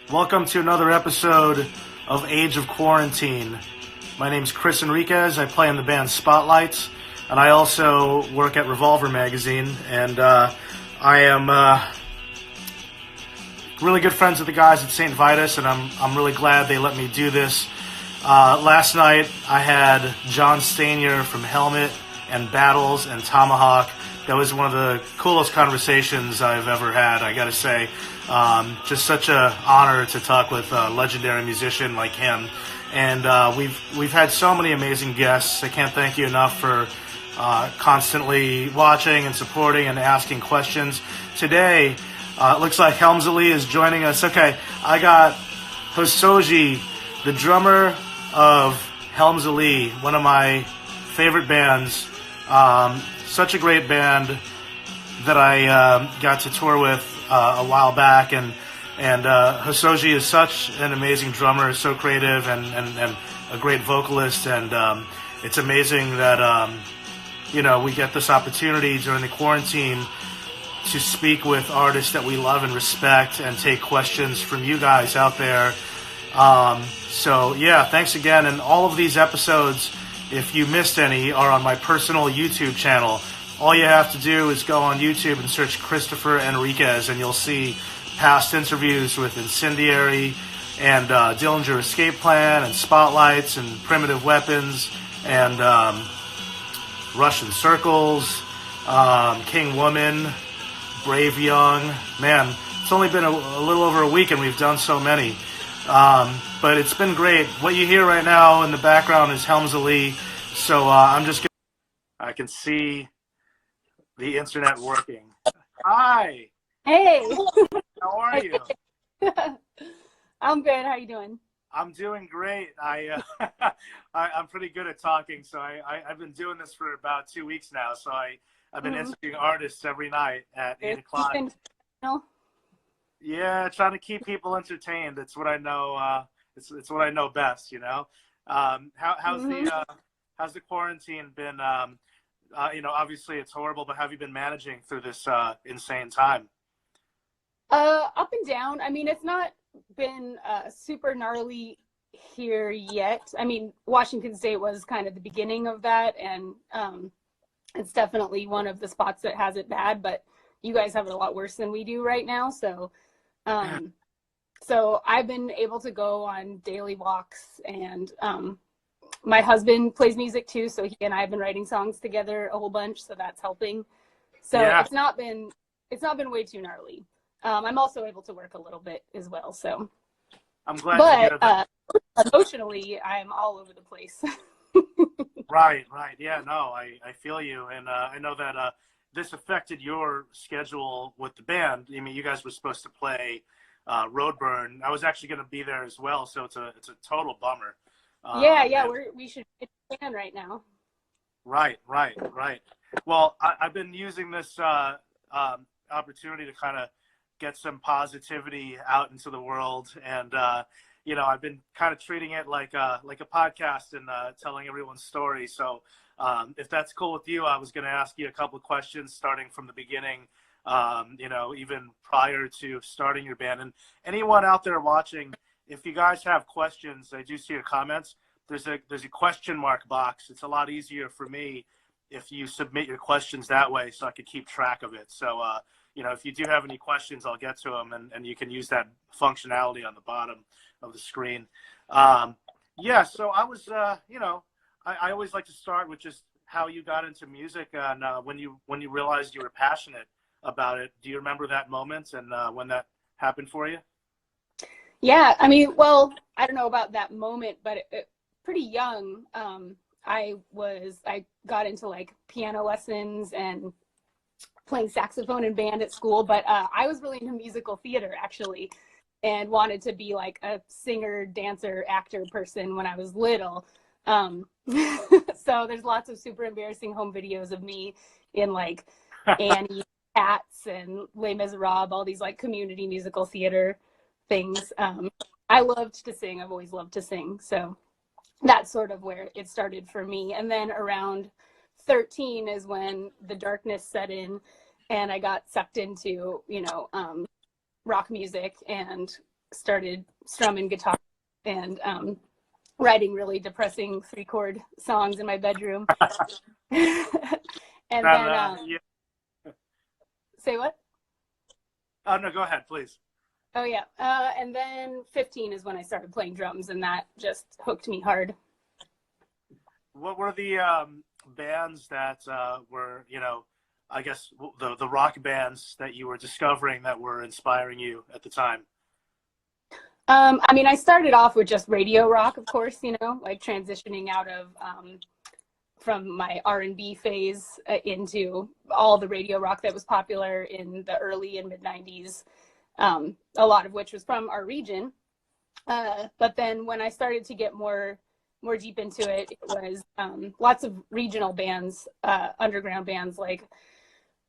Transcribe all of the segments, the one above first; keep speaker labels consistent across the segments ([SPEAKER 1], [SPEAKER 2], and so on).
[SPEAKER 1] Welcome to another episode of Age of Quarantine. My name's Chris Enriquez. I play in the band Spotlights, and I also work at Revolver Magazine. And I am really good friends with the guys at St. Vitus, and I'm really glad they let me do this. Last night I had John Stanier from Helmet and Battles and Tomahawk. That was one of the coolest conversations I've ever had, I gotta say. Just such an honor to talk with a legendary musician like him. And we've had so many amazing guests. I can't thank you enough for constantly watching and supporting and asking questions. Today, it looks like Helms Alee is joining us. Okay, I got Hozoji, the drummer of Helms Alee, one of my favorite bands. Such a great band that I got to tour with a while back, and Hozoji is such an amazing drummer, so creative and a great vocalist, and it's amazing that we get this opportunity during the quarantine to speak with artists that we love and respect and take questions from you guys out there. So yeah, thanks again. And all of these episodes, if you missed any, are on my personal YouTube channel. All you have to do is go on YouTube and search Christopher Enriquez, and you'll see past interviews with Incendiary and Dillinger Escape Plan and Spotlights and Primitive Weapons and Russian Circles, King Woman, Brave Young. Man, it's only been a little over a week and we've done so many. But it's been great. What you hear right now in the background is Helms Alee. So I'm just gonna... I can see the internet working. Hi.
[SPEAKER 2] Hey.
[SPEAKER 1] How are you?
[SPEAKER 2] I'm good. How you doing?
[SPEAKER 1] I'm doing great. I'm pretty good at talking. So I've been doing this for about 2 weeks now. So I've been interviewing artists every night at 8 o'clock. Yeah, trying to keep people entertained. It's what I know. It's what I know best. How's the quarantine been? Obviously it's horrible, but have you been managing through this insane time?
[SPEAKER 2] Up and down. I mean, it's not been super gnarly here yet. I mean, Washington State was kind of the beginning of that, and it's definitely one of the spots that has it bad, but you guys have it a lot worse than we do right now. So so I've been able to go on daily walks, and my husband plays music too, so he and I have been writing songs together a whole bunch, so that's helping. So yeah. It's not been way too gnarly. I'm also able to work a little bit as well, so
[SPEAKER 1] I'm glad to hear that.
[SPEAKER 2] Emotionally, I'm all over the place.
[SPEAKER 1] Right. Yeah, no, I feel you, and I know that this affected your schedule with the band. I mean, you guys were supposed to play Roadburn. I was actually going to be there as well, so it's a total bummer.
[SPEAKER 2] Yeah, we should get a band right now.
[SPEAKER 1] Right. Well, I've been using this opportunity to kind of get some positivity out into the world, and I've been kind of treating it like a podcast and telling everyone's story. So if that's cool with you, I was going to ask you a couple of questions starting from the beginning, even prior to starting your band. And anyone out there watching, if you guys have questions, I do see your comments. There's a question mark box. It's a lot easier for me if you submit your questions that way, so I could keep track of it. So if you do have any questions, I'll get to them, and you can use that functionality on the bottom of the screen. So I was, I always like to start with just how you got into music and when you realized you were passionate about it. Do you remember that moment and when that happened for you?
[SPEAKER 2] Yeah, I mean, well, I don't know about that moment, but pretty young. I got into like piano lessons and playing saxophone in band at school, but I was really into musical theater actually, and wanted to be like a singer, dancer, actor person when I was little. So there's lots of super embarrassing home videos of me in like Annie, Cats, and Les Miserables, all these like community musical theater things. I loved to sing. I've always loved to sing. So that's sort of where it started for me. And then around 13 is when the darkness set in and I got sucked into, rock music and started strumming guitar and writing really depressing 3-chord songs in my bedroom. And then
[SPEAKER 1] yeah.
[SPEAKER 2] Say what?
[SPEAKER 1] Oh no, go ahead, please.
[SPEAKER 2] Oh yeah, and then 15 is when I started playing drums, and that just hooked me hard.
[SPEAKER 1] What were the bands that were, I guess the rock bands that you were discovering that were inspiring you at the time?
[SPEAKER 2] I mean, I started off with just radio rock, of course, like transitioning out of from my R&B phase into all the radio rock that was popular in the early and mid 90s, a lot of which was from our region. But then when I started to get more deep into it, it was lots of regional bands, underground bands like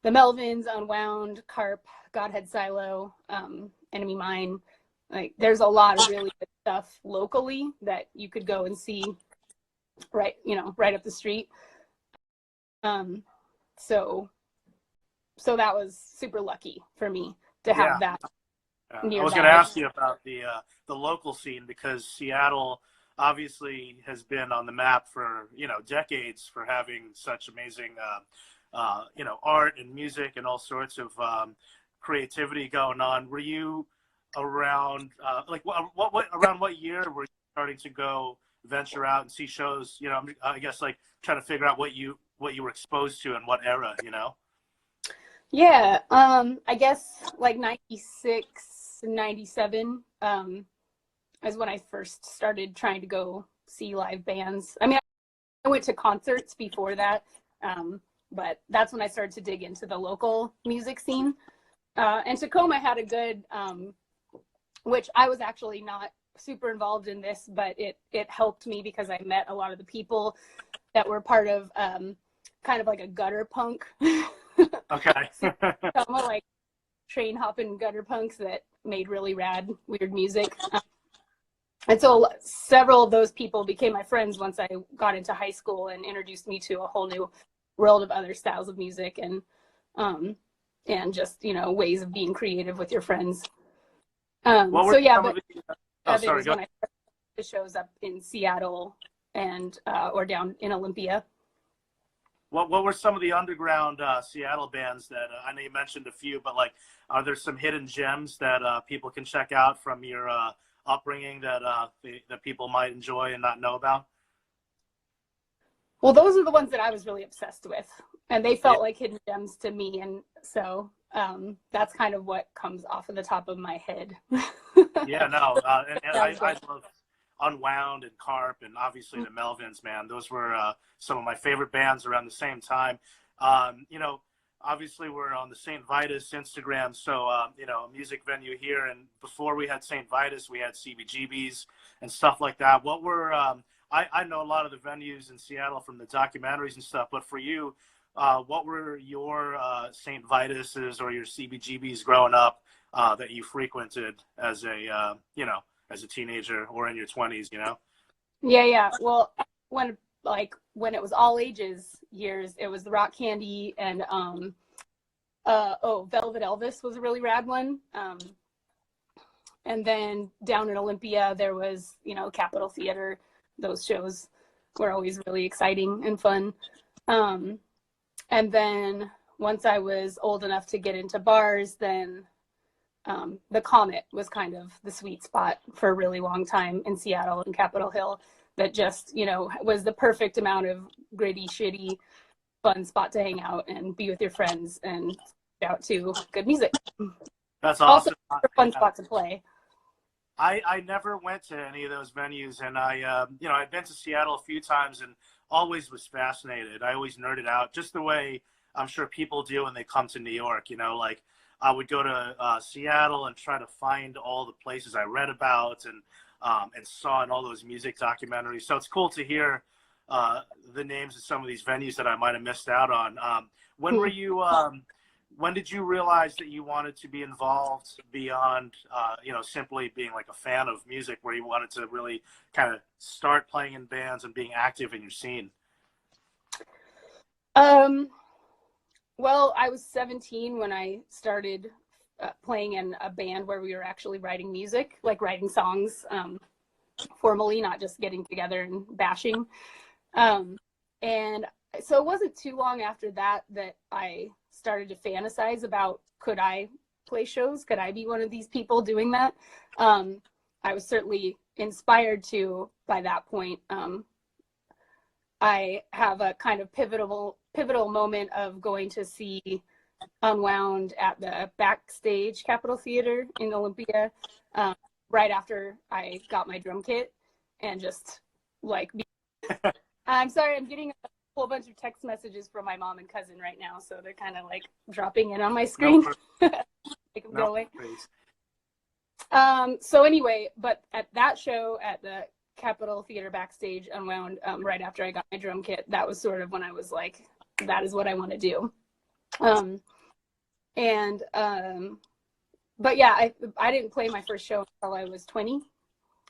[SPEAKER 2] the Melvins, Unwound, Carp, Godhead Silo, Enemy Mine. Like, there's a lot of really good stuff locally that you could go and see right up the street. So that was super lucky for me to have that.
[SPEAKER 1] I was going to ask you about the local scene, because Seattle obviously has been on the map for decades for having such amazing art and music and all sorts of creativity going on. Were you around around what year were you starting to go venture out and see shows? I guess like trying to figure out what you were exposed to and what era.
[SPEAKER 2] Yeah, I guess like 96, 97 is when I first started trying to go see live bands. I mean, I went to concerts before that, but that's when I started to dig into the local music scene. And Tacoma had a good, which I was actually not super involved in this, but it helped me because I met a lot of the people that were part of kind of like a gutter punk.
[SPEAKER 1] Okay.
[SPEAKER 2] Tacoma, like train hopping gutter punks that made really rad, weird music. And so several of those people became my friends once I got into high school and introduced me to a whole new world of other styles of music and just, ways of being creative with your friends. So yeah, but
[SPEAKER 1] sorry,
[SPEAKER 2] when I started the shows up in Seattle and or down in Olympia.
[SPEAKER 1] What were some of the underground Seattle bands that I know you mentioned a few, but like, are there some hidden gems that people can check out from your upbringing that that people might enjoy and not know about?
[SPEAKER 2] Well, those are the ones that I was really obsessed with, and they felt like hidden gems to me, and so that's kind of what comes off of the top of my head.
[SPEAKER 1] Yeah, no, and I love Unwound and Carp, and obviously the Melvins, man. Those were some of my favorite bands around the same time. Obviously we're on the St. Vitus Instagram, so a music venue here. And before we had St. Vitus, we had CBGBs and stuff like that. What were I know a lot of the venues in Seattle from the documentaries and stuff, but for you, what were your St. Vituses or your CBGBs growing up that you frequented as a as a teenager or in your 20s?
[SPEAKER 2] Yeah. Well, when it was all ages years, it was the Rock Candy and Velvet Elvis was a really rad one. And then down in Olympia there was, Capitol Theater. Those shows were always really exciting and fun. And then once I was old enough to get into bars, then the Comet was kind of the sweet spot for a really long time in Seattle and Capitol Hill. That just, was the perfect amount of gritty, shitty, fun spot to hang out and be with your friends and out to good music.
[SPEAKER 1] That's awesome.
[SPEAKER 2] Also a fun spot to play.
[SPEAKER 1] I never went to any of those venues, and I'd been to Seattle a few times and always was fascinated. I always nerded out, just the way I'm sure people do when they come to New York. Like I would go to Seattle and try to find all the places I read about and saw in all those music documentaries. So it's cool to hear the names of some of these venues that I might have missed out on. When were you? When did you realize that you wanted to be involved beyond, simply being like a fan of music, where you wanted to really kind of start playing in bands and being active in your scene?
[SPEAKER 2] Well, I was 17 when I started playing in a band where we were actually writing music, like writing songs formally, not just getting together and bashing. And so it wasn't too long after that that I started to fantasize about, could I play shows? Could I be one of these people doing that? I was certainly inspired to by that point. I have a kind of pivotal moment of going to see Unwound at the Backstage Capitol Theater in Olympia, right after I got my drum kit, and just like, I'm sorry, I'm getting a whole bunch of text messages from my mom and cousin right now, so they're kind of like dropping in on my screen. Take them, go away. So anyway, but at that show at the Capitol Theater Backstage Unwound, right after I got my drum kit, that was sort of when I was like, that is what I want to do. But yeah, I didn't play my first show until I was 20.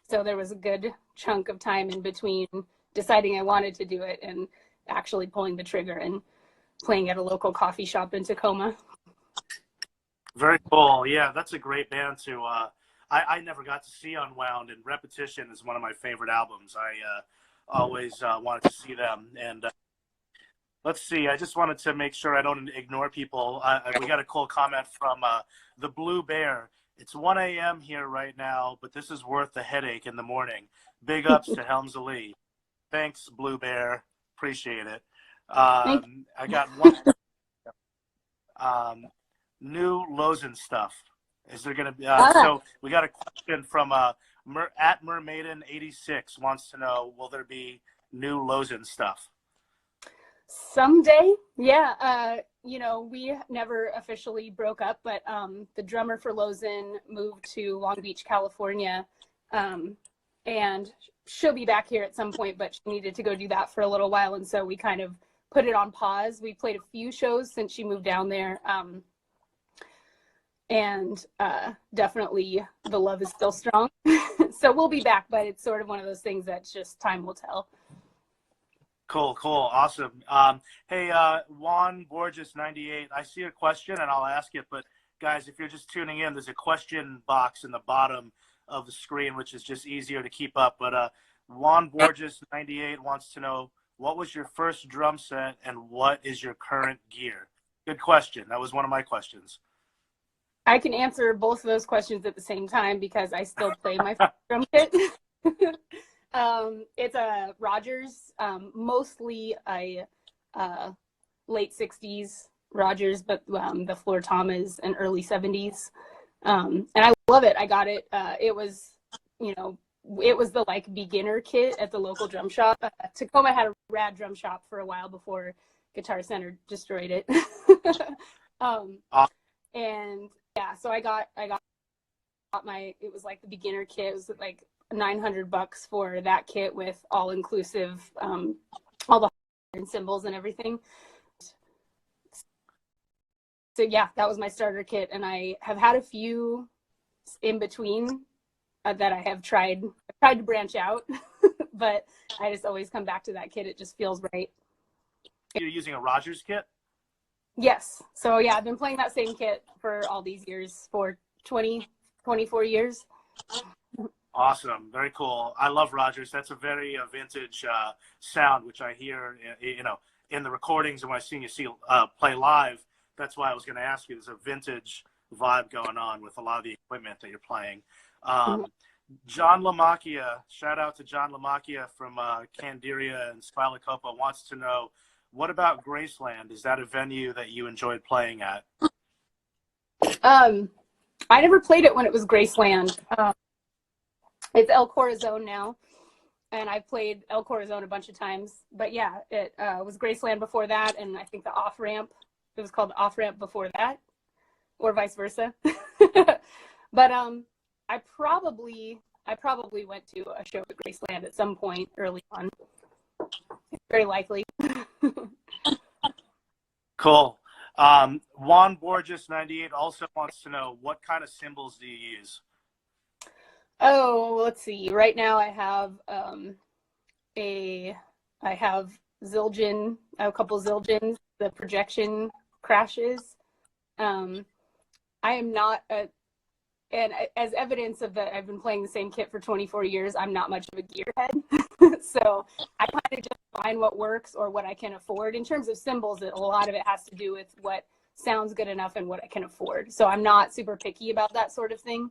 [SPEAKER 2] So there was a good chunk of time in between deciding I wanted to do it and actually pulling the trigger and playing at a local coffee shop in Tacoma.
[SPEAKER 1] Very cool. Yeah, that's a great band to, I never got to see Unwound, and Repetition is one of my favorite albums. I always wanted to see them. And let's see, I just wanted to make sure I don't ignore people. We got a cool comment from the Blue Bear. It's 1 a.m. here right now, but this is worth the headache in the morning. Big ups to Helms Alee. Thanks, Blue Bear. Appreciate it. I got one. New Lozen stuff. Is there going to be? So we got a question from at Mermaiden86 wants to know, will there be new Lozen stuff?
[SPEAKER 2] Someday, yeah. You know, we never officially broke up, but the drummer for Lozen moved to Long Beach, California, and she'll be back here at some point, but she needed to go do that for a little while, and so we kind of put it on pause. We played a few shows since she moved down there, and definitely the love is still strong. So we'll be back, but it's sort of one of those things that just time will tell.
[SPEAKER 1] Cool, awesome. Hey, Juan Borges 98, I see a question and I'll ask it, but guys, if you're just tuning in, there's a question box in the bottom of the screen, which is just easier to keep up. But Juan Borges 98 wants to know, what was your first drum set and what is your current gear? Good question. That was one of my questions.
[SPEAKER 2] I can answer both of those questions at the same time because I still play my drum kit. It's a Rogers, mostly a late 60s Rogers, but the floor tom is an early 70s. And I love it. I got it. It was, you know, it was the like beginner kit at the local drum shop. Tacoma had a rad drum shop for a while before Guitar Center destroyed it. And yeah, so I got my, it was like the beginner kit. It was like $900 for that kit with all inclusive, all the and cymbals and everything. So yeah, that was my starter kit, and I have had a few in between that I have tried to branch out, but I just always come back to that kit. It just feels right.
[SPEAKER 1] You're using a Rogers kit?
[SPEAKER 2] Yes. So yeah, I've been playing that same kit for all these years, for 24 years.
[SPEAKER 1] Awesome. Very cool. I love Rogers. That's a very vintage sound, which I hear, you know, in the recordings and when I see you play live. That's why I was going to ask you. There's a vintage vibe going on with a lot of the equipment that you're playing. John Lamacchia, shout out to John Lamacchia from Candiria and Squalicopa, wants to know, what about Graceland? Is that a venue that you enjoyed playing at?
[SPEAKER 2] I never played it when it was Graceland. It's El Corazon now, and I've played El Corazon a bunch of times. But yeah, it was Graceland before that, and I think the Off Ramp, it was called Off Ramp before that, or vice versa. But I probably went to a show at Graceland at some point early on. Very likely.
[SPEAKER 1] Cool. Juan Borges 98 also wants to know, what kind of cymbals do you use?
[SPEAKER 2] Oh, let's see. Right now I have Zildjian, I have a couple Zildjians, the projection crashes. I am not and as evidence of that, I've been playing the same kit for 24 years. I'm not much of a gearhead. So I kind of just find what works or what I can afford. In terms of cymbals, a lot of it has to do with what sounds good enough and what I can afford. So I'm not super picky about that sort of thing.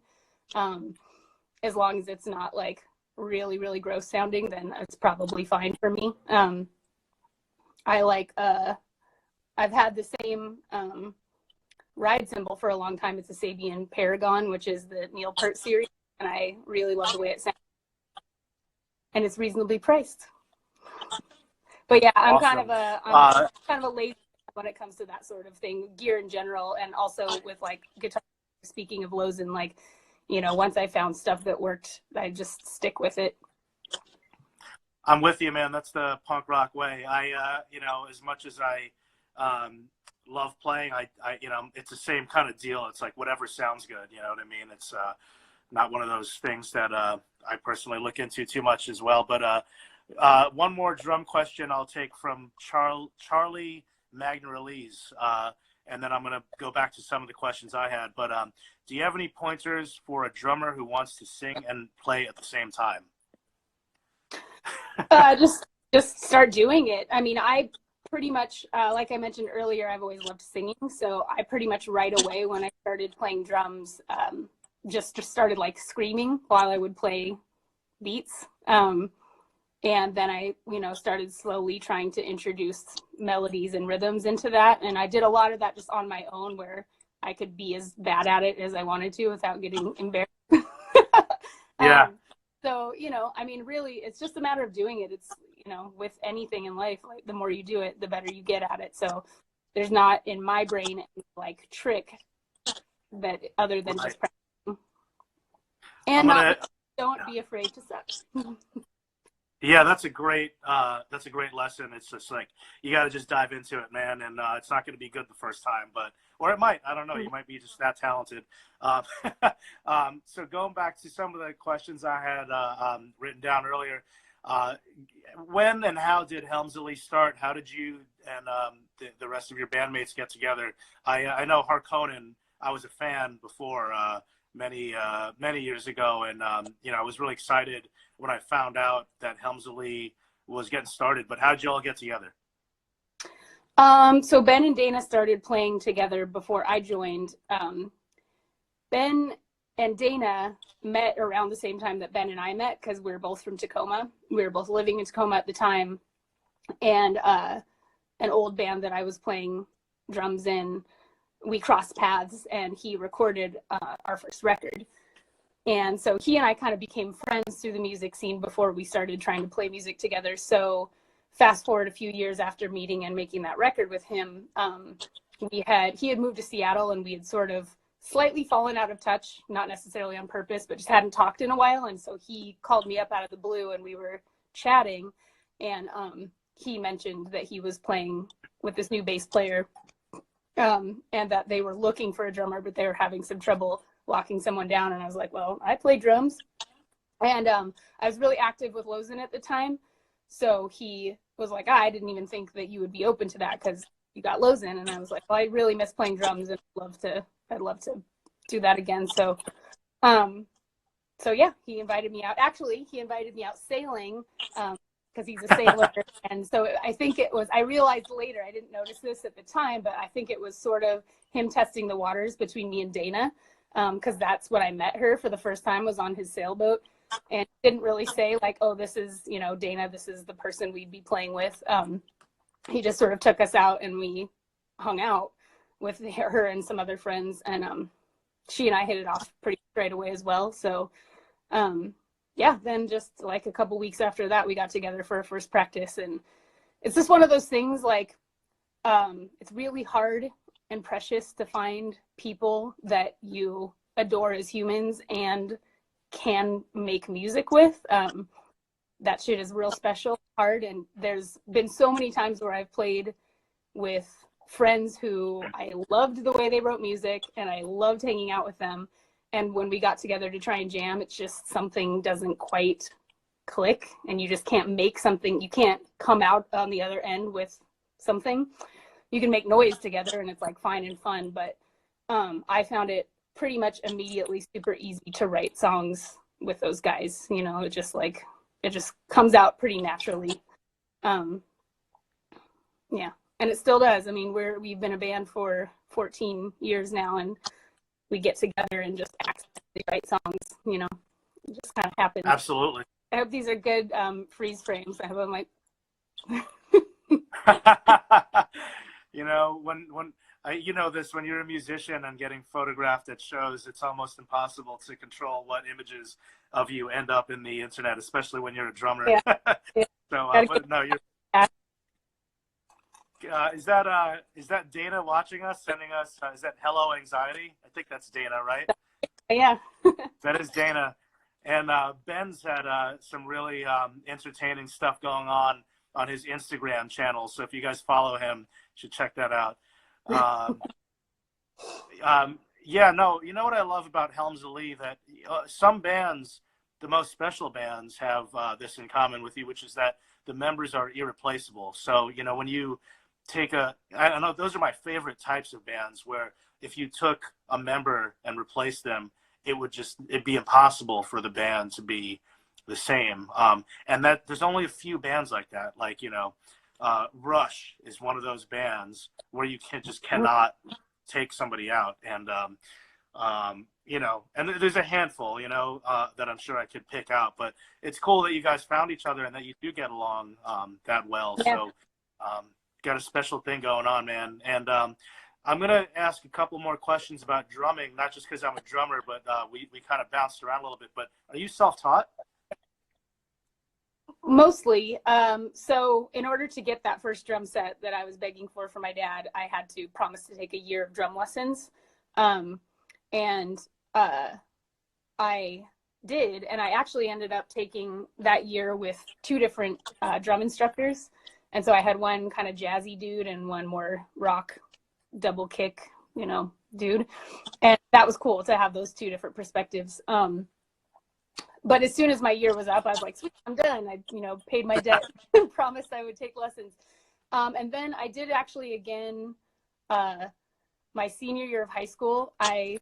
[SPEAKER 2] As long as it's not like really, really gross sounding, then it's probably fine for me. I like, I've had the same ride cymbal for a long time. It's a Sabian Paragon, which is the Neil Peart series, and I really love the way it sounds. And it's reasonably priced. But yeah, I'm
[SPEAKER 1] Awesome.
[SPEAKER 2] I'm kind of a lazy when it comes to that sort of thing, gear in general, and also with like guitar. Speaking of Lozen, like, you know, once I found stuff that worked, I just stick with it.
[SPEAKER 1] I'm with you, man. That's the punk rock way. You know, as much as I love playing, you know, it's the same kind of deal. It's like whatever sounds good. You know what I mean? It's not one of those things that I personally look into too much as well. But one more drum question I'll take from Charlie Magnarellis, and then I'm going to go back to some of the questions I had. But do you have any pointers for a drummer who wants to sing and play at the same time?
[SPEAKER 2] Just start doing it. I mean, I pretty much, like I mentioned earlier, I've always loved singing. So I pretty much right away when I started playing drums, just started like screaming while I would play beats. And then I, you know, started slowly trying to introduce melodies and rhythms into that. And I did a lot of that just on my own, where I could be as bad at it as I wanted to without getting embarrassed.
[SPEAKER 1] Yeah.
[SPEAKER 2] So, you know, I mean, really, it's just a matter of doing it. It's, you know, with anything in life, like the more you do it, the better you get at it. So there's not in my brain any, like, trick that other than just practicing. And don't be afraid to suck.
[SPEAKER 1] Yeah, that's a great lesson. It's just like, you got to just dive into it, man. And it's not going to be good the first time, or it might. I don't know. You might be just that talented. So going back to some of the questions I had written down earlier, when and how did Helms Alee start? How did you and the rest of your bandmates get together? I know Harkonnen, I was a fan before many years ago, and you know, I was really excited when I found out that Helms Alee was getting started. But how did you all get together?
[SPEAKER 2] So Ben and Dana started playing together before I joined. Ben and Dana met around the same time that Ben and I met, because we were both from Tacoma. We were both living in Tacoma at the time. And an old band that I was playing drums in, we crossed paths, and he recorded our first record. And so he and I kind of became friends through the music scene before we started trying to play music together. So fast forward a few years after meeting and making that record with him, he had moved to Seattle, and we had sort of slightly fallen out of touch, not necessarily on purpose, but just hadn't talked in a while. And so he called me up out of the blue, and we were chatting, and he mentioned that he was playing with this new bass player, and that they were looking for a drummer, but they were having some trouble locking someone down. And I was like, well, I play drums. And I was really active with Lozen at the time. So he was like, I didn't even think that you would be open to that because you got Lozen. And I was like, well, I really miss playing drums, and I'd love to do that again. So yeah, he invited me out. Actually, he invited me out sailing, because he's a sailor. And so I think I realized later, I didn't notice this at the time, but I think it was sort of him testing the waters between me and Dana. Because that's when I met her for the first time, was on his sailboat, and didn't really say like, oh, this is, you know, Dana, this is the person we'd be playing with. He just sort of took us out, and we hung out with her and some other friends, and she and I hit it off pretty straight away as well. So yeah, then just like a couple weeks after that, we got together for our first practice. And it's just one of those things, like, it's really hard and precious to find people that you adore as humans and can make music with. That shit is real special, hard. And there's been so many times where I've played with friends who I loved the way they wrote music, and I loved hanging out with them. And when we got together to try and jam, it's just something doesn't quite click, and you just can't make something. You can't come out on the other end with something. You can make noise together, and it's like fine and fun, but I found it pretty much immediately super easy to write songs with those guys. You know, it just comes out pretty naturally. Yeah, and it still does. I mean, we've been a band for 14 years now, and we get together and just accidentally write songs. You know, it just kind of happens.
[SPEAKER 1] Absolutely.
[SPEAKER 2] I hope these are good freeze frames. I have them like.
[SPEAKER 1] You know, when you know this, when you're a musician and getting photographed at shows, it's almost impossible to control what images of you end up in the internet, especially when you're a drummer.
[SPEAKER 2] Yeah.
[SPEAKER 1] So, but no, you're. Is that Dana watching us, sending us? Is that Hello Anxiety? I think that's Dana, right?
[SPEAKER 2] Yeah.
[SPEAKER 1] That is Dana. And Ben's had some really entertaining stuff going on his Instagram channel. So if you guys follow him, you should check that out. Yeah, no, you know what I love about Helms Alee? That some bands, the most special bands, have this in common with you, which is that the members are irreplaceable. So, you know, when you take I don't know, those are my favorite types of bands, where if you took a member and replaced them, it'd be impossible for the band to be the same. And that there's only a few bands like that. Like, you know, Rush is one of those bands where you cannot take somebody out. And, you know, and there's a handful, you know, that I'm sure I could pick out, but it's cool that you guys found each other and that you do get along that well. Yeah. So got a special thing going on, man. And I'm going to ask a couple more questions about drumming, not just because I'm a drummer, but we kind of bounced around a little bit. But are you self-taught?
[SPEAKER 2] Mostly. So in order to get that first drum set that I was begging for my dad, I had to promise to take a year of drum lessons. And I did, and I actually ended up taking that year with two different drum instructors. And so I had one kind of jazzy dude and one more rock double kick, you know, dude. And that was cool to have those two different perspectives. But as soon as my year was up, I was like, sweet, I'm done. I, you know, paid my debt and promised I would take lessons. And then I did actually again, my senior year of high school, I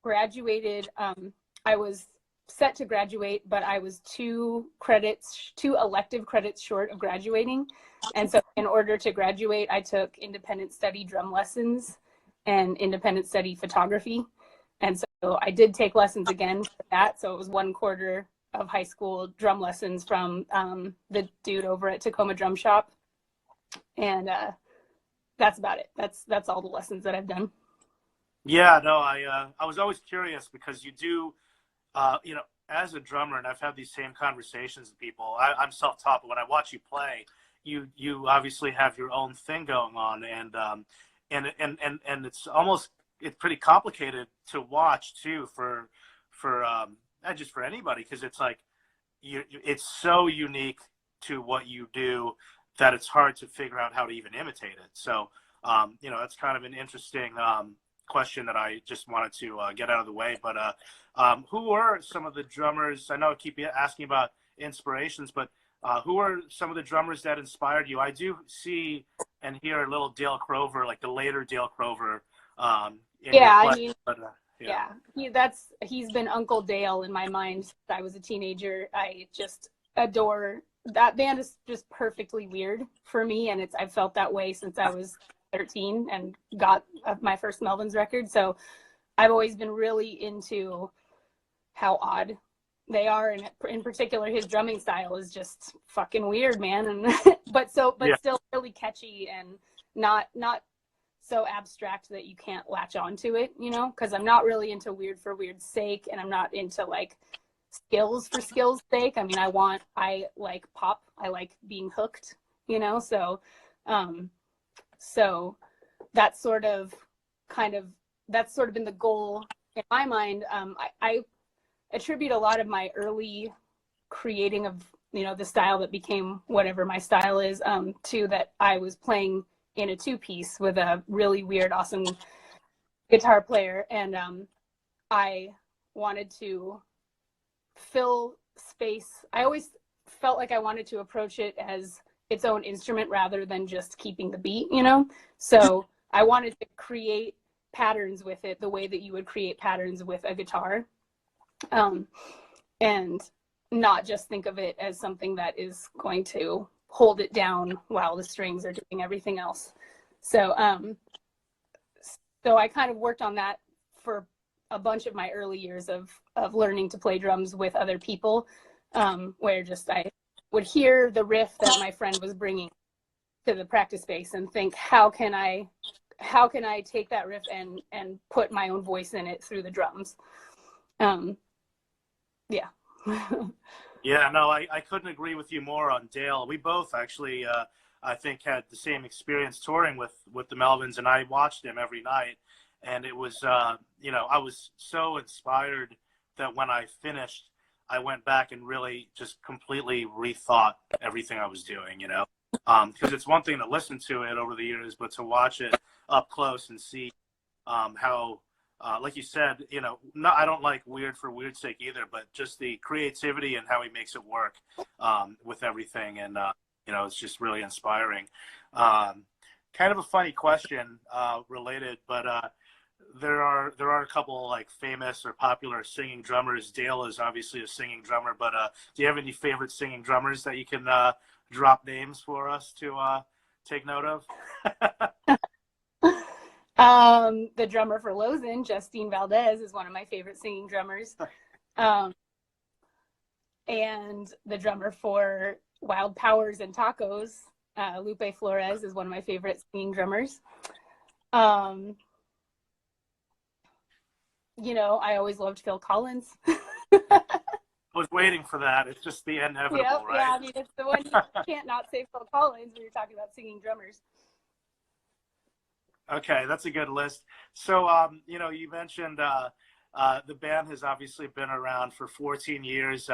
[SPEAKER 2] graduated. I was set to graduate, but I was two elective credits short of graduating. And so in order to graduate, I took independent study drum lessons and independent study photography. And so I did take lessons again for that. So it was 1 quarter of high school drum lessons from the dude over at Tacoma Drum Shop. And that's about it. That's all the lessons that I've done.
[SPEAKER 1] Yeah, no, I was always curious because you do, you know, as a drummer, and I've had these same conversations with people. I'm self-taught, but when I watch you play, you obviously have your own thing going on, and it's pretty complicated to watch too for not just for anybody, because it's like it's so unique to what you do that it's hard to figure out how to even imitate it. So you know, that's kind of an interesting question that I just wanted to get out of the way. But who are some of the drummers? I know I keep asking about inspirations, but who are some of the drummers that inspired you? I do see and hear a little Dale Crover, like the later Dale Crover.
[SPEAKER 2] Yeah, I mean, but, yeah, he's been Uncle Dale in my mind since I was a teenager. I just adore that band. Is just perfectly weird for me, and I've felt that way since I was 13 and got my first Melvins record. So I've always been really into how odd they are, and in particular his drumming style is just fucking weird, man. And but still really catchy and not so abstract that you can't latch onto it, you know, because I'm not really into weird for weird's sake, and I'm not into like skills for skills sake. I mean, I like pop, I like being hooked, you know. So so that's sort of been the goal in my mind. I attribute a lot of my early creating of, you know, the style that became whatever my style is, to that I was playing in a 2-piece with a really weird, awesome guitar player. And I wanted to fill space. I always felt like I wanted to approach it as its own instrument rather than just keeping the beat, you know? So I wanted to create patterns with it the way that you would create patterns with a guitar, and not just think of it as something that is going to hold it down while the strings are doing everything else. So so I kind of worked on that for a bunch of my early years of learning to play drums with other people, where just I would hear the riff that my friend was bringing to the practice space and think, how can I take that riff and put my own voice in it through the drums? Yeah.
[SPEAKER 1] Yeah, no, I couldn't agree with you more on Dale. We both actually, I think, had the same experience touring with the Melvins, and I watched him every night. And it was, you know, I was so inspired that when I finished, I went back and really just completely rethought everything I was doing, you know, because it's one thing to listen to it over the years, but to watch it up close and see how, like you said, you know, I don't like weird for weird's sake either, but just the creativity and how he makes it work with everything. And, you know, it's just really inspiring. Kind of a funny question related, but there are a couple like famous or popular singing drummers. Dale is obviously a singing drummer, but do you have any favorite singing drummers that you can drop names for us to take note of?
[SPEAKER 2] The drummer for Lozen, Justine Valdez, is one of my favorite singing drummers. And the drummer for Wild Powers and Tacos, Lupe Flores, is one of my favorite singing drummers. You know, I always loved Phil Collins.
[SPEAKER 1] I was waiting for that. It's just the inevitable,
[SPEAKER 2] Yep,
[SPEAKER 1] right?
[SPEAKER 2] Yeah, I mean, it's the one you can't not say Phil Collins when you're talking about singing drummers.
[SPEAKER 1] Okay, that's a good list. So, you know, you mentioned the band has obviously been around for 14 years.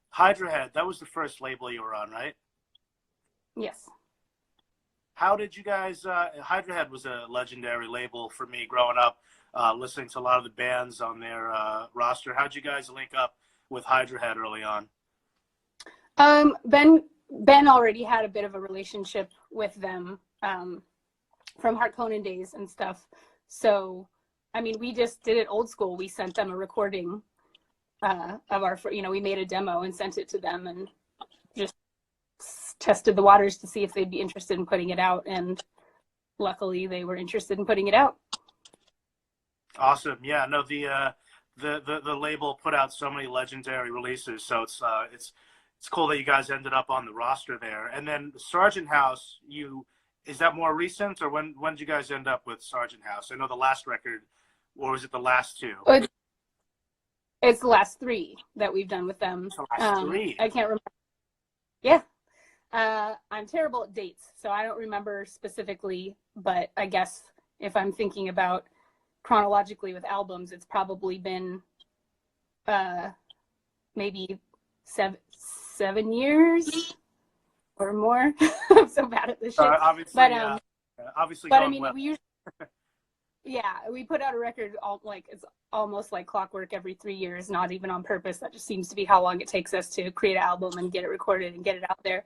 [SPEAKER 1] Hydra Head, that was the first label you were on, right?
[SPEAKER 2] Yes.
[SPEAKER 1] How did you guys, Hydra Head was a legendary label for me growing up, listening to a lot of the bands on their roster. How'd you guys link up with Hydra Head early on?
[SPEAKER 2] Ben already had a bit of a relationship with them from Hart Conan days and stuff. So, I mean, we just did it old school. We sent them a recording of our, you know, we made a demo and sent it to them and just tested the waters to see if they'd be interested in putting it out. And luckily they were interested in putting it out.
[SPEAKER 1] Awesome. Yeah, no, the label put out so many legendary releases. So it's cool that you guys ended up on the roster there. And then Sargent House, is that more recent, or when did you guys end up with Sargent House? I know the last record, or was it the last two?
[SPEAKER 2] It's the last three that we've done with them.
[SPEAKER 1] The last three?
[SPEAKER 2] I can't remember. Yeah. I'm terrible at dates, so I don't remember specifically, but I guess if I'm thinking about chronologically with albums, it's probably been maybe seven years or more. I'm so bad at this shit.
[SPEAKER 1] Obviously,
[SPEAKER 2] but I mean, we usually, yeah, we put out a record it's almost like clockwork every 3 years, not even on purpose. That just seems to be how long it takes us to create an album and get it recorded and get it out there.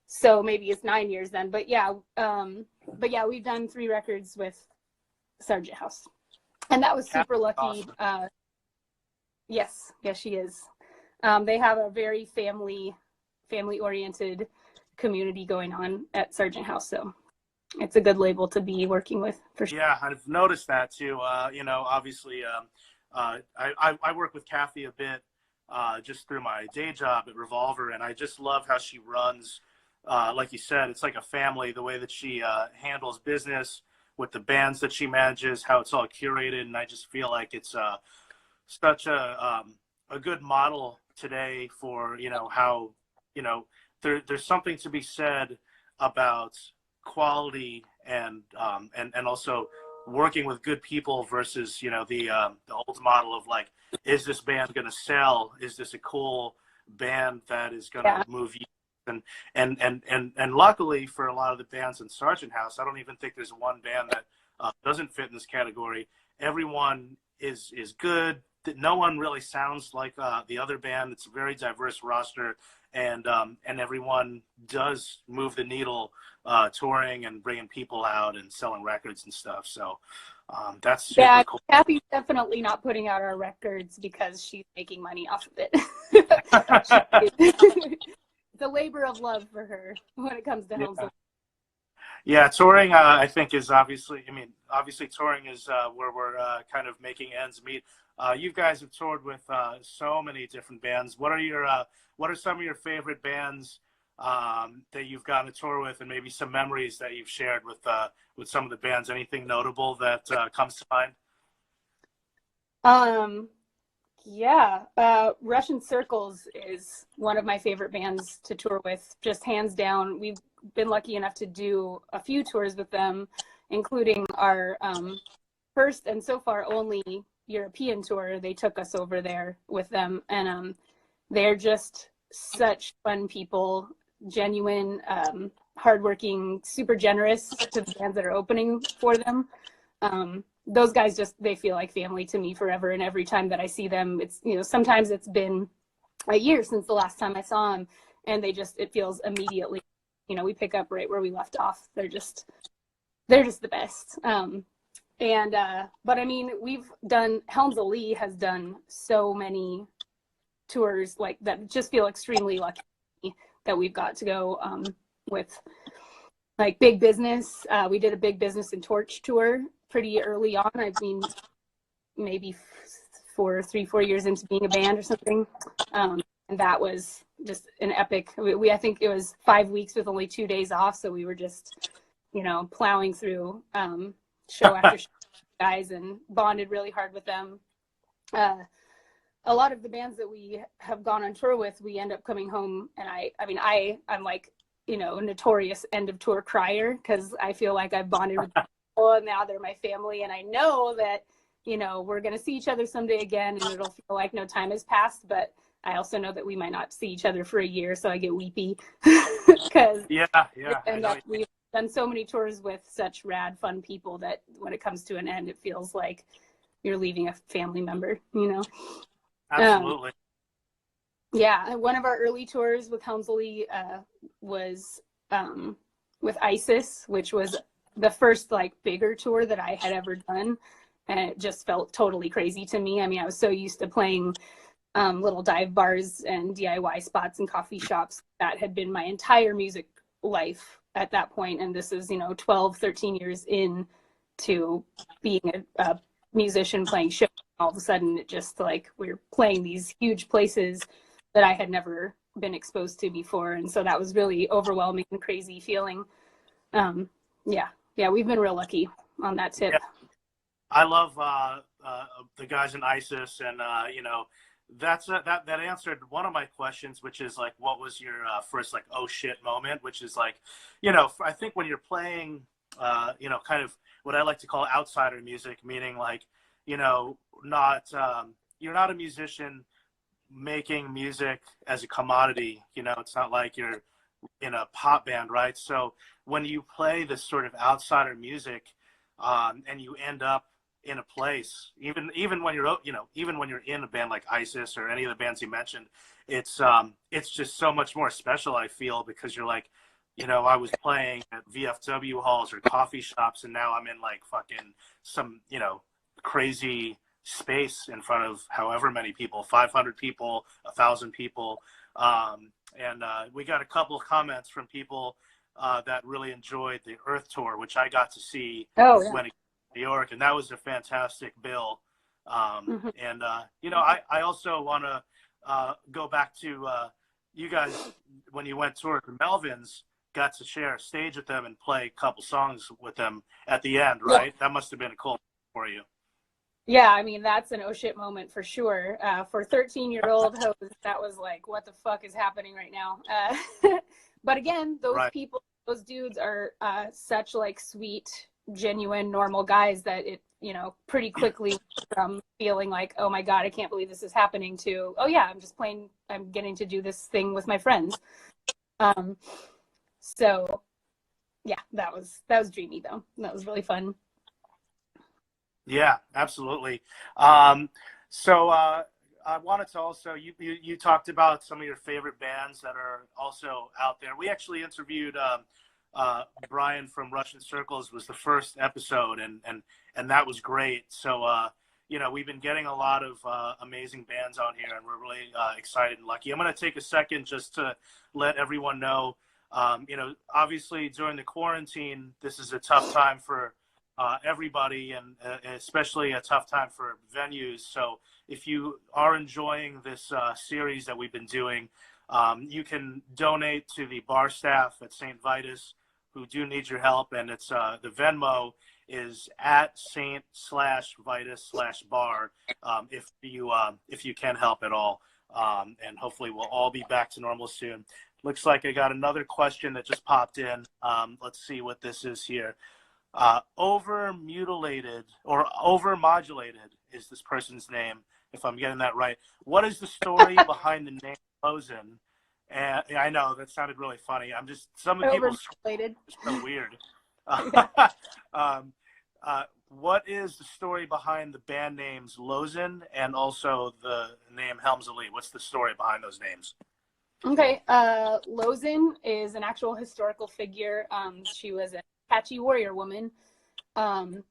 [SPEAKER 2] So maybe it's 9 years then. But yeah, we've done 3 records with Sargent House, and that was super lucky. Awesome. Yes, she is. They have a very family-oriented community going on at Sargent House, so it's a good label to be working with for sure.
[SPEAKER 1] Yeah, I've noticed that too. You know, obviously, I work with Kathy a bit just through my day job at Revolver, and I just love how she runs. Like you said, it's like a family. The way that she handles business with the bands that she manages, how it's all curated, and I just feel like it's such a good model today for, you know, how, you know, there's something to be said about quality and also working with good people versus, you know, the old model of like, is this band going to sell? Is this a cool band that is going to move you? And luckily for a lot of the bands in Sargent House, I don't even think there's one band that doesn't fit in this category. Everyone is good. no one really sounds like the other band. It's a very diverse roster, and everyone does move the needle, touring and bringing people out and selling records and stuff. So that's super cool.
[SPEAKER 2] Kathy's definitely not putting out our records because she's making money off of it. It's a labor of love for her when it comes to Helms Alee.
[SPEAKER 1] Yeah, touring, I think, is obviously touring is where we're kind of making ends meet. You guys have toured with so many different bands. What are some of your favorite bands that you've gotten to tour with, and maybe some memories that you've shared with some of the bands? Anything notable that comes to mind?
[SPEAKER 2] Russian Circles is one of my favorite bands to tour with, just hands down. We've been lucky enough to do a few tours with them, including our first and so far only European tour. They took us over there with them, and they're just such fun people, genuine, hardworking, super generous to the bands that are opening for them. Those guys they feel like family to me forever. And every time that I see them, it's, sometimes it's been a year since the last time I saw them, and it feels immediately, we pick up right where we left off. They're just the best. But I mean, Helms Alee has done so many tours like that, just feel extremely lucky that we've got to go with like Big Business. We did a Big Business and Torch tour pretty early on. I mean, maybe 4 years into being a band or something. And that was just an epic. I think it was 5 weeks with only 2 days off. So we were just, plowing through show after show, guys, and bonded really hard with them. A lot of the bands that we have gone on tour with, we end up coming home, and I'm like, notorious end of tour crier, because I feel like I've bonded with people and now they're my family, and I know that, we're going to see each other someday again, and it'll feel like no time has passed, but I also know that we might not see each other for a year, so I get weepy because we've done so many tours with such rad, fun people that when it comes to an end, it feels like you're leaving a family member,
[SPEAKER 1] Absolutely.
[SPEAKER 2] One of our early tours with Helms Alee was with ISIS, which was the first like bigger tour that I had ever done, and it just felt totally crazy to me. I mean, I was so used to playing little dive bars and DIY spots and coffee shops. That had been my entire music life at that point, and this is 12, 13 years in to being a musician playing shows. All of a sudden, it just like we're playing these huge places that I had never been exposed to before, and so that was really overwhelming and crazy feeling. We've been real lucky on that tip.
[SPEAKER 1] Yeah. I love the guys in ISIS, and that answered one of my questions, which is like, what was your first like oh shit moment? Which is like, I think when you're playing, kind of what I like to call outsider music, meaning like, not you're not a musician making music as a commodity. It's not like you're in a pop band, right? So when you play this sort of outsider music, and you end up in a place, even when you're in a band like ISIS or any of the bands you mentioned, it's just so much more special, I feel, because you're like, I was playing at VFW halls or coffee shops, and now I'm in like fucking some crazy space in front of however many people, 500 people, 1,000 people. And we got a couple of comments from people that really enjoyed the Earth tour, which I got to see when it came to New York, and that was a fantastic bill. And I also want to go back to you guys when you went tour to Melvin's, got to share a stage with them and play a couple songs with them at the end, right? Yeah. That must have been cool for you.
[SPEAKER 2] Yeah, I mean, that's an oh shit moment for sure. For 13-year-old Hose, that was like, what the fuck is happening right now? But again, those people, those dudes are such like sweet, genuine, normal guys that it, pretty quickly from feeling like, oh my God, I can't believe this is happening, to, oh yeah, I'm getting to do this thing with my friends. So yeah, that was dreamy though. That was really fun.
[SPEAKER 1] Yeah, absolutely. So I wanted to also, you talked about some of your favorite bands that are also out there. We actually interviewed Brian from Russian Circles was the first episode, and that was great. So, we've been getting a lot of amazing bands on here, and we're really excited and lucky. I'm going to take a second just to let everyone know, obviously during the quarantine, this is a tough time for everybody, and especially a tough time for venues. So if you are enjoying this series that we've been doing, you can donate to the bar staff at St. Vitus who do need your help. And it's the Venmo is at Saint/Vitus/bar if you can help at all. And hopefully we'll all be back to normal soon. Looks like I got another question that just popped in. Let's see what this is here. Overmutilated or overmodulated is this person's name, if I'm getting that right. What is the story behind the name Lozen? And I know that sounded really funny. Some of people
[SPEAKER 2] Overmodulated.
[SPEAKER 1] It's so weird. What is the story behind the band names Lozen and also the name Helms Alee? What's the story behind those names?
[SPEAKER 2] Okay, Lozen is an actual historical figure. She was a Apache warrior woman, and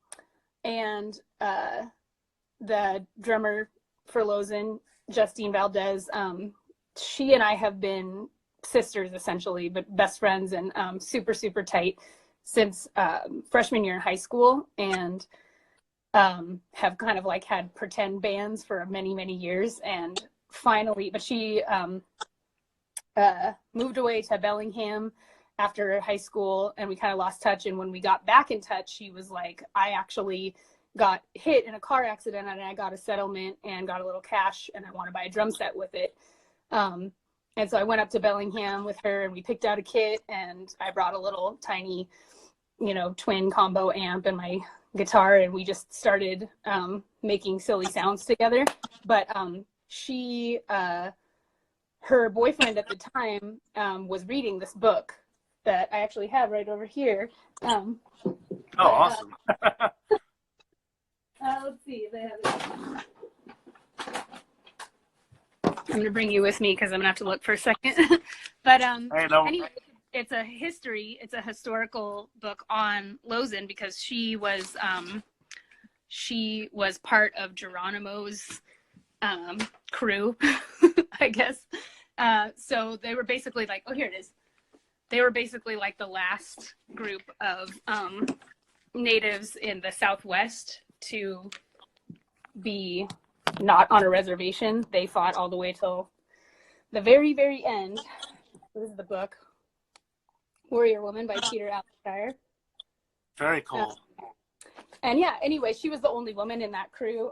[SPEAKER 2] the drummer for Lozen, Justine Valdez, she and I have been sisters essentially, but best friends and super, super tight since freshman year in high school, and have kind of like had pretend bands for many, many years. And finally, but she moved away to Bellingham after high school, and we kind of lost touch. And when we got back in touch, she was like, I actually got hit in a car accident and I got a settlement and got a little cash and I want to buy a drum set with it. And so I went up to Bellingham with her and we picked out a kit, and I brought a little tiny, twin combo amp and my guitar, and we just started making silly sounds together. But she, her boyfriend at the time was reading this book that I actually have right over here.
[SPEAKER 1] Awesome.
[SPEAKER 2] Let's see. They have it. I'm going to bring you with me because I'm going to have to look for a second. But anyway, it's a historical book on Lozen because she was part of Geronimo's crew, I guess. So they were basically like, oh, here it is. They were basically like the last group of natives in the Southwest to be not on a reservation. They fought all the way till the very, very end. This is the book, Warrior Woman by Peter Allenshire.
[SPEAKER 1] Very cool.
[SPEAKER 2] And yeah, anyway, she was the only woman in that crew.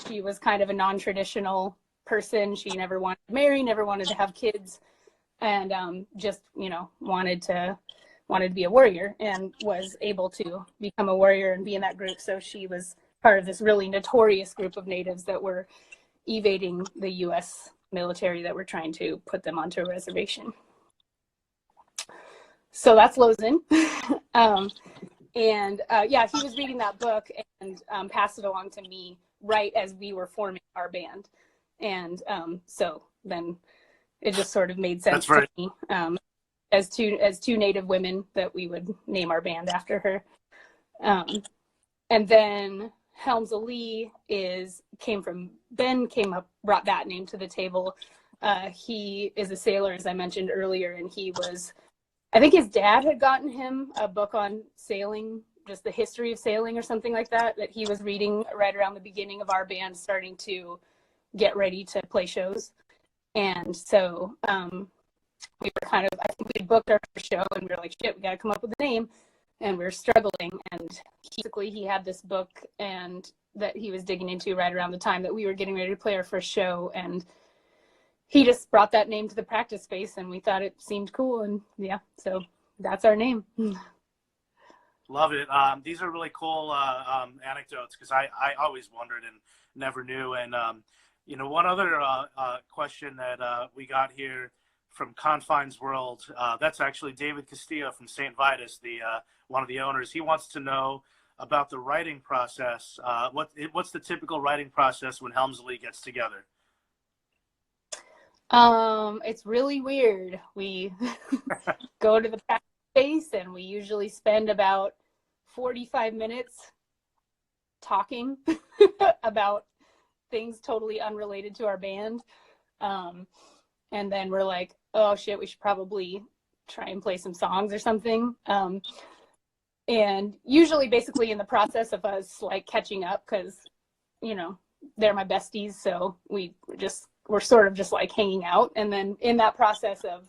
[SPEAKER 2] She was kind of a non-traditional person. She never wanted to marry, never wanted to have kids, and just wanted to be a warrior, and was able to become a warrior and be in that group. So she was part of this really notorious group of natives that were evading the U.S. military that were trying to put them onto a reservation. So that's Lozen. And he was reading that book and passed it along to me right as we were forming our band. And so then it just sort of made sense to me as two Native women that we would name our band after her. And then Helms Alee brought that name to the table. He is a sailor, as I mentioned earlier, and I think his dad had gotten him a book on sailing, just the history of sailing or something like that he was reading right around the beginning of our band starting to get ready to play shows. And so we were I think we booked our first show and we were like, shit, we got to come up with a name. And we were struggling. And he had this book and that he was digging into right around the time that we were getting ready to play our first show. And he just brought that name to the practice space and we thought it seemed cool. And yeah, so that's our name.
[SPEAKER 1] Love it. These are really cool anecdotes because I always wondered and never knew. And, one other question that we got here from Confines World, that's actually David Castillo from St. Vitus, one of the owners. He wants to know about the writing process. What's the typical writing process when Helms Alee gets together?
[SPEAKER 2] It's really weird. We go to the practice space and we usually spend about 45 minutes talking about things totally unrelated to our band. And then we're like, oh shit, we should probably try and play some songs or something. And usually basically in the process of us like catching up, because, you know, they're my besties. So we're sort of just like hanging out. And then in that process of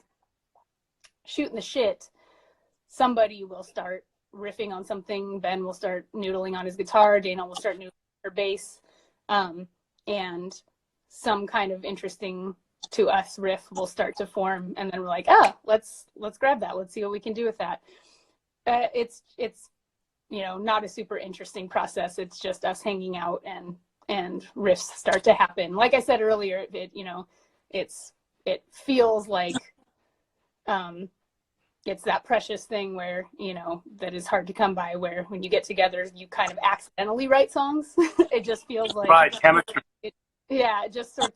[SPEAKER 2] shooting the shit, somebody will start riffing on something. Ben will start noodling on his guitar. Dana will start noodling on her bass. And some kind of interesting to us riff will start to form. And then we're like, let's grab that. Let's see what we can do with that. It's, you know, not a super interesting process. It's just us hanging out and riffs start to happen. Like I said earlier, it feels like, it's that precious thing where, you know, that is hard to come by, where when you get together, you kind of accidentally write songs. It just feels like,
[SPEAKER 1] right, chemistry.
[SPEAKER 2] It just sort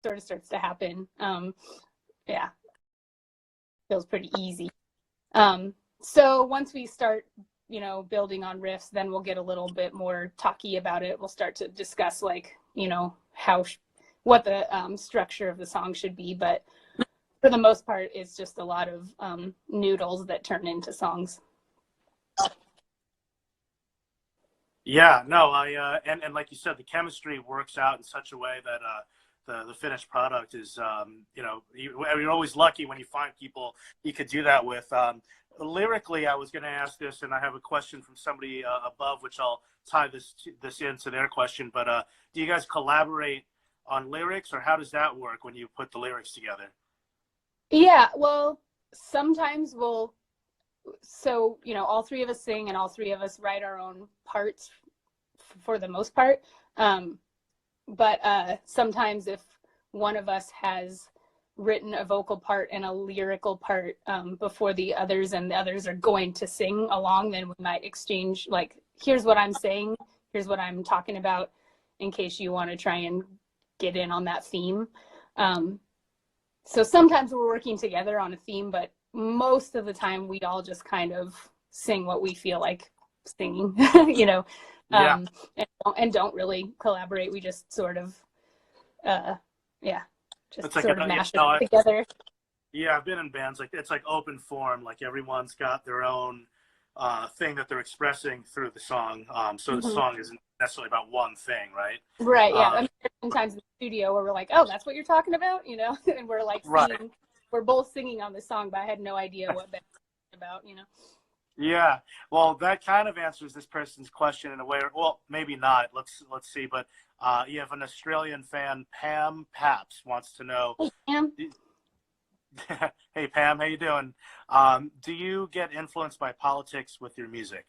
[SPEAKER 2] of starts to happen. Yeah, feels pretty easy. So once we start, you know, building on riffs, then we'll get a little bit more talky about it. We'll start to discuss, like, you know, what the structure of the song should be. But for the most part, it's just a lot of noodles that turn into songs.
[SPEAKER 1] Yeah, no, and like you said, the chemistry works out in such a way that the finished product is, you know, you're always lucky when you find people you could do that with. Lyrically, I was going to ask this, and I have a question from somebody above, which I'll tie this into their question. But do you guys collaborate on lyrics, or how does that work when you put the lyrics together?
[SPEAKER 2] Yeah, well, sometimes so, you know, all three of us sing and all three of us write our own parts for the most part. But sometimes if one of us has written a vocal part and a lyrical part before the others, and the others are going to sing along, then we might exchange, like, here's what I'm saying, here's what I'm talking about, in case you want to try and get in on that theme. So sometimes we're working together on a theme, but most of the time we all just kind of sing what we feel like singing, you know, and don't really collaborate. We just sort of, just
[SPEAKER 1] like
[SPEAKER 2] sort of mash it together.
[SPEAKER 1] Yeah, I've been in bands, like, it's like open form, like everyone's got their own thing that they're expressing through the song. So the song isn't necessarily about one thing, right?
[SPEAKER 2] Right, yeah. I mean, sometimes in the studio where we're like, oh, that's what you're talking about, you know, and we're like singing, we're both singing on this song, but I had no idea what that's about, you know. Yeah,
[SPEAKER 1] well, that kind of answers this person's question in a way. Well, maybe not. Let's see. But you have an Australian fan, Pam Paps, wants to know.
[SPEAKER 2] Hey, Pam.
[SPEAKER 1] Hey, Pam, how you doing? Do you get influenced by politics with your music?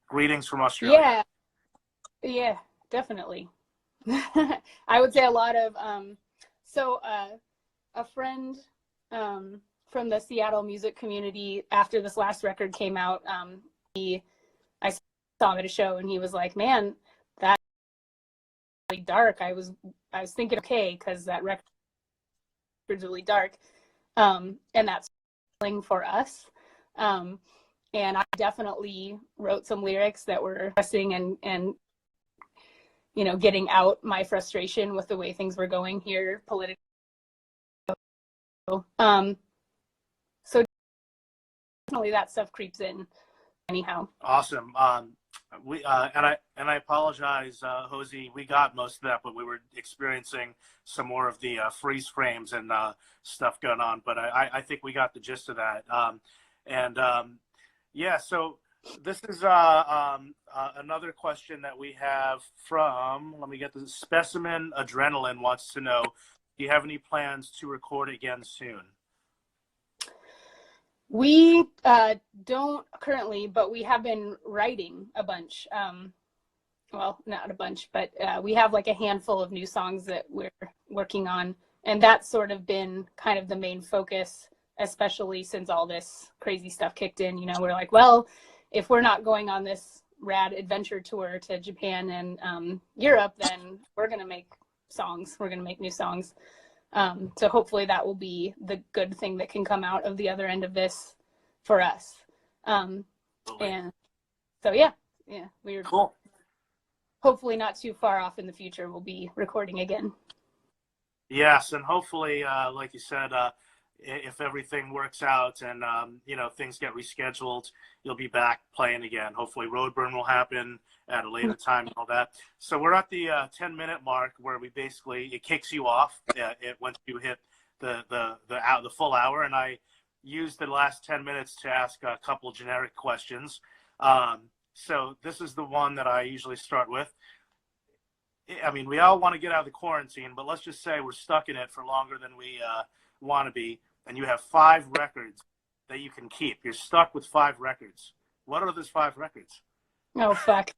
[SPEAKER 1] Greetings from Australia.
[SPEAKER 2] Yeah, definitely. I would say a lot of a friend from the Seattle music community, after this last record came out, I saw him at a show and he was like, man, that's really dark. I was thinking, okay, because that record's really dark, and that's for us. And I definitely wrote some lyrics that were pressing and you know, getting out my frustration with the way things were going here politically. So definitely that stuff creeps in anyhow.
[SPEAKER 1] Awesome. And I apologize, Hozi, we got most of that, but we were experiencing some more of the freeze frames and stuff going on, but I think we got the gist of that. Yeah, so this is another question that we have from, let me get the Specimen Adrenaline wants to know, do you have any plans to record again soon?
[SPEAKER 2] We don't currently, but we have been writing a bunch. Well, not a bunch, but we have like a handful of new songs that we're working on. And that's sort of been kind of the main focus, especially since all this crazy stuff kicked in. You know, we're like, well, if we're not going on this rad adventure tour to Japan and Europe, then we're going to make songs. We're going to make new songs. So hopefully that will be the good thing that can come out of the other end of this for us. And so, yeah, we're
[SPEAKER 1] cool.
[SPEAKER 2] Hopefully not too far off in the future, we'll be recording again.
[SPEAKER 1] Yes, and hopefully, like you said, if everything works out and, you know, things get rescheduled, you'll be back playing again. Hopefully Roadburn will happen at a later time and all that. So we're at the 10-minute mark where we basically, it kicks you off once you hit the full hour. And I used the last 10 minutes to ask a couple generic questions. So this is the one that I usually start with. I mean, we all want to get out of the quarantine, but let's just say we're stuck in it for longer than we want to be, and you have 5 records that you can keep. You're stuck with 5 records. What are those 5 records?
[SPEAKER 2] Oh, fuck.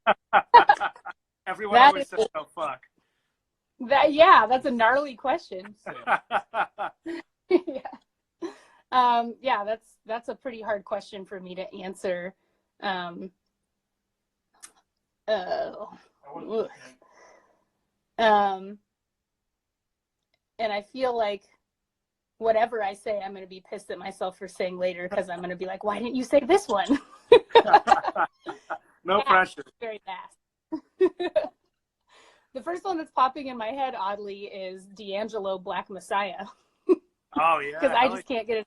[SPEAKER 1] Everyone always says, oh, fuck.
[SPEAKER 2] That's a gnarly question. So. That's a pretty hard question for me to answer. And I feel like whatever I say, I'm going to be pissed at myself for saying later, because I'm going to be like, why didn't you say this one?
[SPEAKER 1] No pressure.
[SPEAKER 2] Very fast. The first one that's popping in my head, oddly, is D'Angelo, Black Messiah.
[SPEAKER 1] Oh, yeah.
[SPEAKER 2] Because I just can't get it.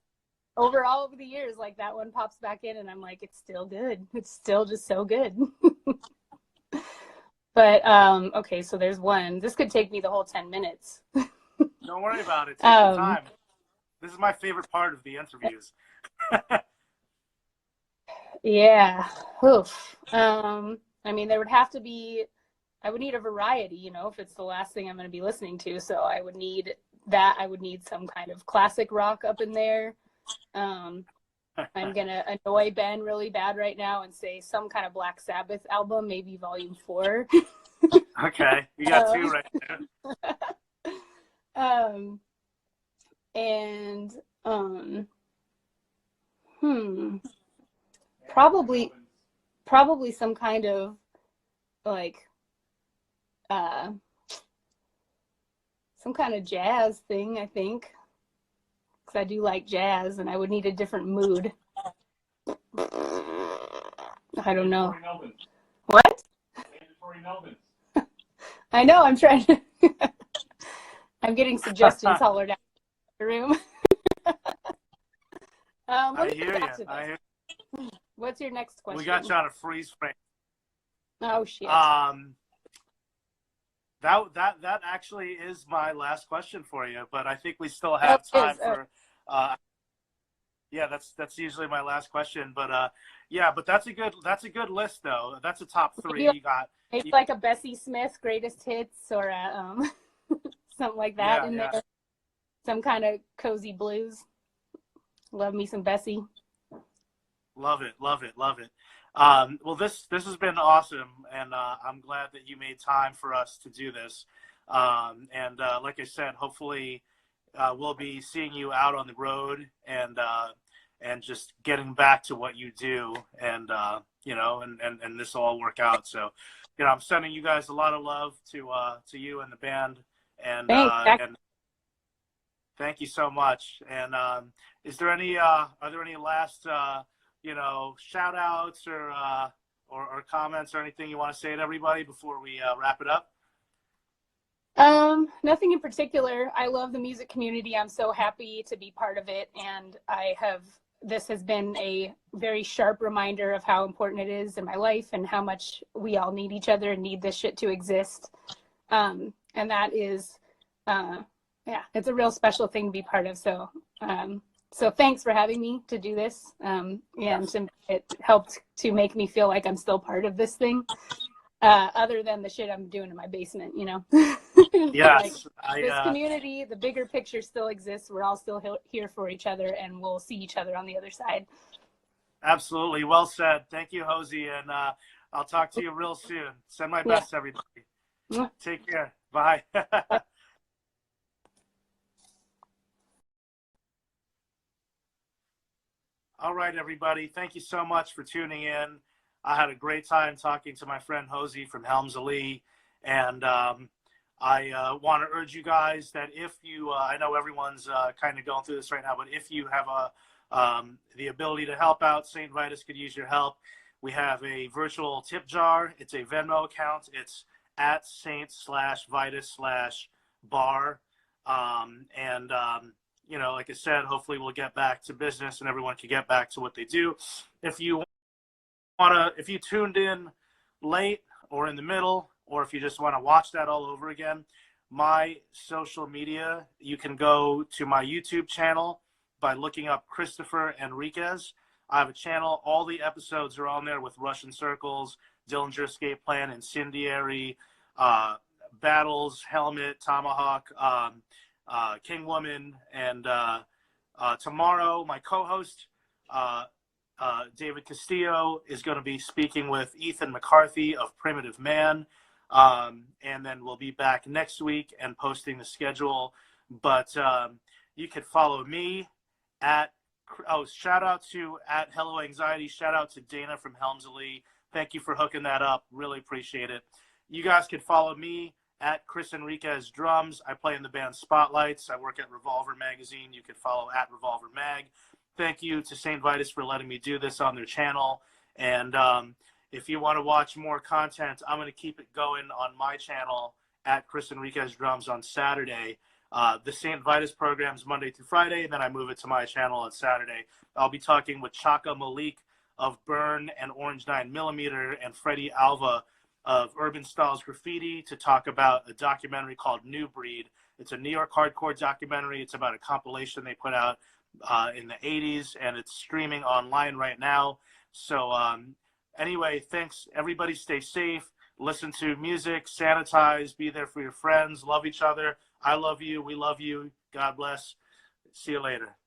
[SPEAKER 2] Over all of the years, like, that one pops back in, and I'm like, it's still good. It's still just so good. But, okay, so there's one. This could take me the whole 10 minutes.
[SPEAKER 1] Don't worry about it. Take your time. This is my favorite part of the interviews.
[SPEAKER 2] Yeah. Oof. I mean, there would have to be, I would need a variety, you know, if it's the last thing I'm going to be listening to. So I would need that. I would need some kind of classic rock up in there. I'm going to annoy Ben really bad right now and say some kind of Black Sabbath album, maybe Volume 4.
[SPEAKER 1] Okay. You got 2 right there.
[SPEAKER 2] Probably some kind of like some kind of jazz thing, I think, because I do like jazz and I would need a different mood. I don't know. What? I know, I'm trying to I'm getting suggestions hollered out in the room.
[SPEAKER 1] I hear you.
[SPEAKER 2] What's your next question?
[SPEAKER 1] We got you on a freeze frame.
[SPEAKER 2] Oh, shit.
[SPEAKER 1] That actually is my last question for you, but I think we still have time for yeah, that's usually my last question, but yeah, but that's a good list though. That's a top 3. You got
[SPEAKER 2] maybe like a Bessie Smith greatest hits or something like that in there. Some kind of cozy blues. Love me some Bessie. Love it.
[SPEAKER 1] Well, this has been awesome, and I'm glad that you made time for us to do this. And like I said, hopefully we'll be seeing you out on the road and just getting back to what you do, and you know, and this will all work out. So, you know, I'm sending you guys a lot of love to you and the band, and and thank you so much. And are there any last you know, shout outs or comments or anything you want to say to everybody before we wrap it up?
[SPEAKER 2] Nothing in particular. I love the music community. I'm so happy to be part of it. And this has been a very sharp reminder of how important it is in my life and how much we all need each other and need this shit to exist. And that is, it's a real special thing to be part of. So, so thanks for having me to do this. And it helped to make me feel like I'm still part of this thing. Other than the shit I'm doing in my basement, you know.
[SPEAKER 1] Yes.
[SPEAKER 2] This community, the bigger picture still exists. We're all still here for each other, and we'll see each other on the other side.
[SPEAKER 1] Absolutely. Well said. Thank you, Hozi, and I'll talk to you real soon. Send my best, everybody. Take care. Bye. All right, everybody. Thank you so much for tuning in. I had a great time talking to my friend Hozoji from Helms Alee, and I want to urge you guys that if you, I know everyone's kind of going through this right now, but if you have the ability to help out, St. Vitus could use your help. We have a virtual tip jar. It's a Venmo account. It's at Saint/Vitus/bar. You know, like I said, hopefully we'll get back to business and everyone can get back to what they do. If you if you tuned in late or in the middle, or if you just want to watch that all over again, my social media, you can go to my YouTube channel by looking up Christopher Enriquez. I have a channel. All the episodes are on there with Russian Circles, Dillinger Escape Plan, Incendiary, Battles, Helmet, Tomahawk, King Woman, and tomorrow my co-host, David Castillo, is going to be speaking with Ethan McCarthy of Primitive Man. And then we'll be back next week and posting the schedule. But you could follow me at, shout out to at Hello Anxiety. Shout out to Dana from Helms Alee. Thank you for hooking that up. Really appreciate it. You guys could follow me at Chris Enriquez Drums. I play in the band Spotlights. I work at Revolver Magazine. You could follow at Revolver Mag. Thank you to St. Vitus for letting me do this on their channel. And if you want to watch more content, I'm going to keep it going on my channel at Chris Enriquez Drums on Saturday. The St. Vitus program's Monday through Friday, and then I move it to my channel on Saturday. I'll be talking with Chaka Malik of Burn and Orange 9mm and Freddie Alva of Urban Styles Graffiti to talk about a documentary called New Breed. It's a New York hardcore documentary. It's about a compilation they put out in the 80s, and it's streaming online right now. So anyway, thanks. Everybody stay safe. Listen to music, sanitize, be there for your friends, love each other. I love you. We love you. God bless. See you later.